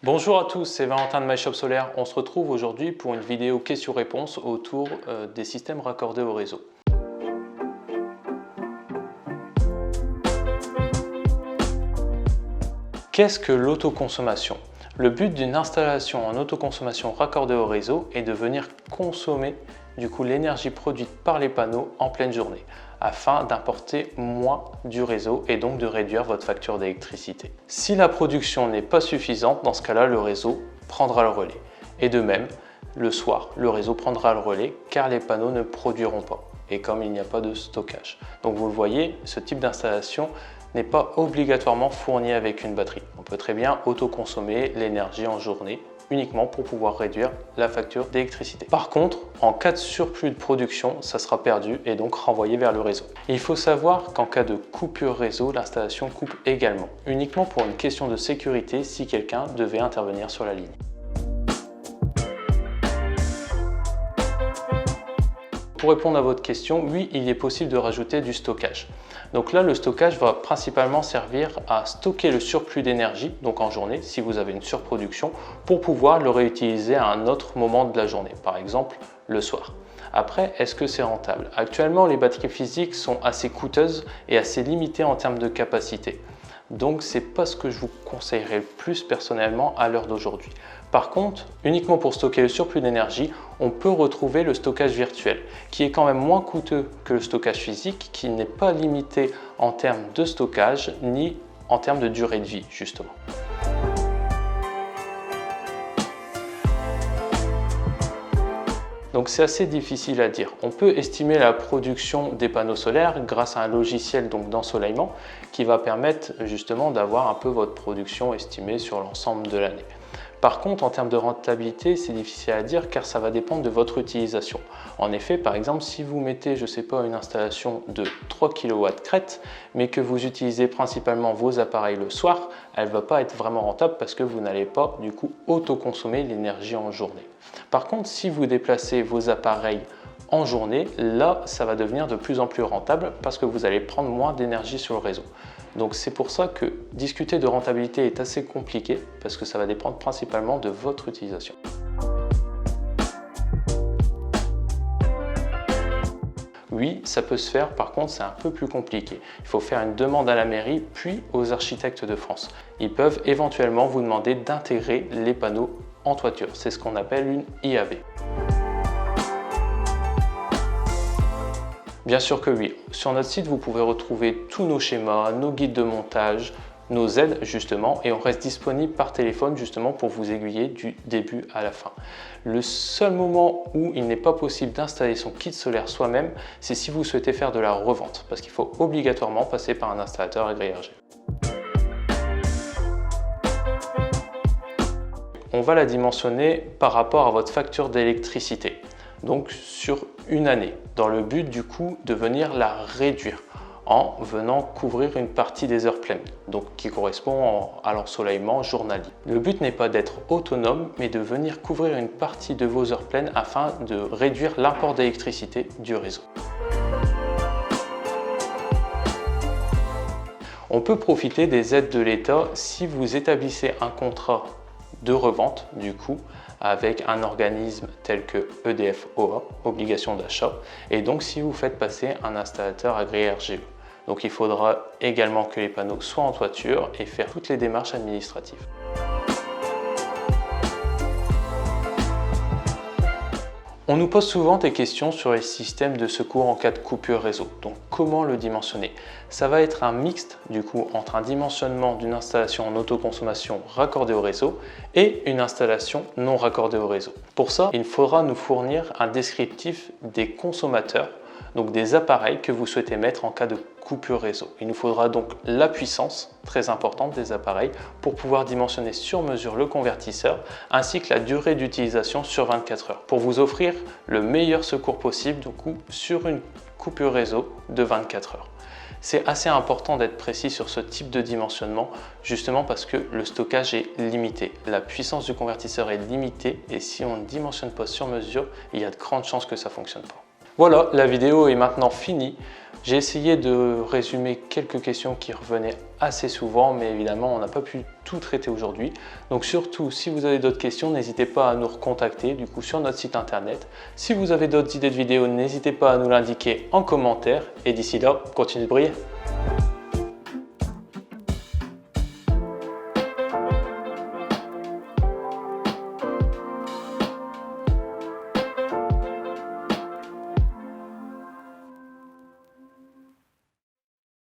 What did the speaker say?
Bonjour à tous, c'est Valentin de MyShop Solaire. On se retrouve aujourd'hui pour une vidéo questions-réponses autour des systèmes raccordés au réseau. Qu'est-ce que l'autoconsommation? Le but d'une installation en autoconsommation raccordée au réseau est de venir consommer l'énergie produite par les panneaux en pleine journée afin d'importer moins du réseau et donc de réduire votre facture d'électricité. Si la production n'est pas suffisante, dans ce cas-là, le réseau prendra le relais. Et de même, le soir, le réseau prendra le relais car les panneaux ne produiront pas et comme il n'y a pas de stockage. Donc vous le voyez, ce type d'installation n'est pas obligatoirement fourni avec une batterie. On peut très bien autoconsommer l'énergie en journée uniquement pour pouvoir réduire la facture d'électricité. Par contre, en cas de surplus de production, ça sera perdu et donc renvoyé vers le réseau. Et il faut savoir qu'en cas de coupure réseau, l'installation coupe également, uniquement pour une question de sécurité si quelqu'un devait intervenir sur la ligne. Pour répondre à votre question, oui, il est possible de rajouter du stockage. Donc là, le stockage va principalement servir à stocker le surplus d'énergie, donc en journée, si vous avez une surproduction, pour pouvoir le réutiliser à un autre moment de la journée, par exemple le soir. Après, est-ce que c'est rentable? Actuellement, les batteries physiques sont assez coûteuses et assez limitées en termes de capacité. Donc, c'est pas ce que je vous conseillerais le plus personnellement à l'heure d'aujourd'hui. Par contre, uniquement pour stocker le surplus d'énergie, on peut retrouver le stockage virtuel, qui est quand même moins coûteux que le stockage physique, qui n'est pas limité en termes de stockage, ni en termes de durée de vie, justement. Donc c'est assez difficile à dire. On peut estimer la production des panneaux solaires grâce à un logiciel d'ensoleillement qui va permettre justement d'avoir un peu votre production estimée sur l'ensemble de l'année. Par contre, en termes de rentabilité, c'est difficile à dire car ça va dépendre de votre utilisation. En effet, par exemple, si vous mettez, je ne sais pas, une installation de 3 kW crête, mais que vous utilisez principalement vos appareils le soir, elle ne va pas être vraiment rentable parce que vous n'allez pas du coup autoconsommer l'énergie en journée. Par contre, si vous déplacez vos appareils en journée, là, ça va devenir de plus en plus rentable parce que vous allez prendre moins d'énergie sur le réseau. Donc c'est pour ça que discuter de rentabilité est assez compliqué parce que ça va dépendre principalement de votre utilisation. Oui, ça peut se faire, par contre c'est un peu plus compliqué. Il faut faire une demande à la mairie puis aux architectes de France. Ils peuvent éventuellement vous demander d'intégrer les panneaux en toiture. C'est ce qu'on appelle une IAV. Bien sûr que oui. Sur notre site, vous pouvez retrouver tous nos schémas, nos guides de montage, nos aides justement, et on reste disponible par téléphone justement pour vous aiguiller du début à la fin. Le seul moment où il n'est pas possible d'installer son kit solaire soi-même, c'est si vous souhaitez faire de la revente, parce qu'il faut obligatoirement passer par un installateur agréé RG. On va la dimensionner par rapport à votre facture d'électricité, donc sur une année, dans le but du coup de venir la réduire en venant couvrir une partie des heures pleines, donc qui correspond à l'ensoleillement journalier. Le but n'est pas d'être autonome, mais de venir couvrir une partie de vos heures pleines afin de réduire l'apport d'électricité du réseau. On peut profiter des aides de l'État si vous établissez un contrat de revente du coup avec un organisme tel que EDF OA, obligation d'achat, et donc si vous faites passer un installateur agréé RGE. Donc il faudra également que les panneaux soient en toiture et faire toutes les démarches administratives. On nous pose souvent des questions sur les systèmes de secours en cas de coupure réseau. Donc comment le dimensionner? Ça va être un mixte du coup entre un dimensionnement d'une installation en autoconsommation raccordée au réseau et une installation non raccordée au réseau. Pour ça, il faudra nous fournir un descriptif des consommateurs, donc des appareils que vous souhaitez mettre en cas de coupure réseau. Il nous faudra donc la puissance très importante des appareils pour pouvoir dimensionner sur mesure le convertisseur ainsi que la durée d'utilisation sur 24 heures pour vous offrir le meilleur secours possible du coup, sur une coupure réseau de 24 heures. C'est assez important d'être précis sur ce type de dimensionnement justement parce que le stockage est limité. La puissance du convertisseur est limitée et si on ne dimensionne pas sur mesure, il y a de grandes chances que ça ne fonctionne pas. Voilà, la vidéo est maintenant finie. J'ai essayé de résumer quelques questions qui revenaient assez souvent, mais évidemment on n'a pas pu tout traiter aujourd'hui. Donc surtout, si vous avez d'autres questions, n'hésitez pas à nous recontacter du coup sur notre site internet. Si vous avez d'autres idées de vidéos, n'hésitez pas à nous l'indiquer en commentaire. Et d'ici là, continuez de briller.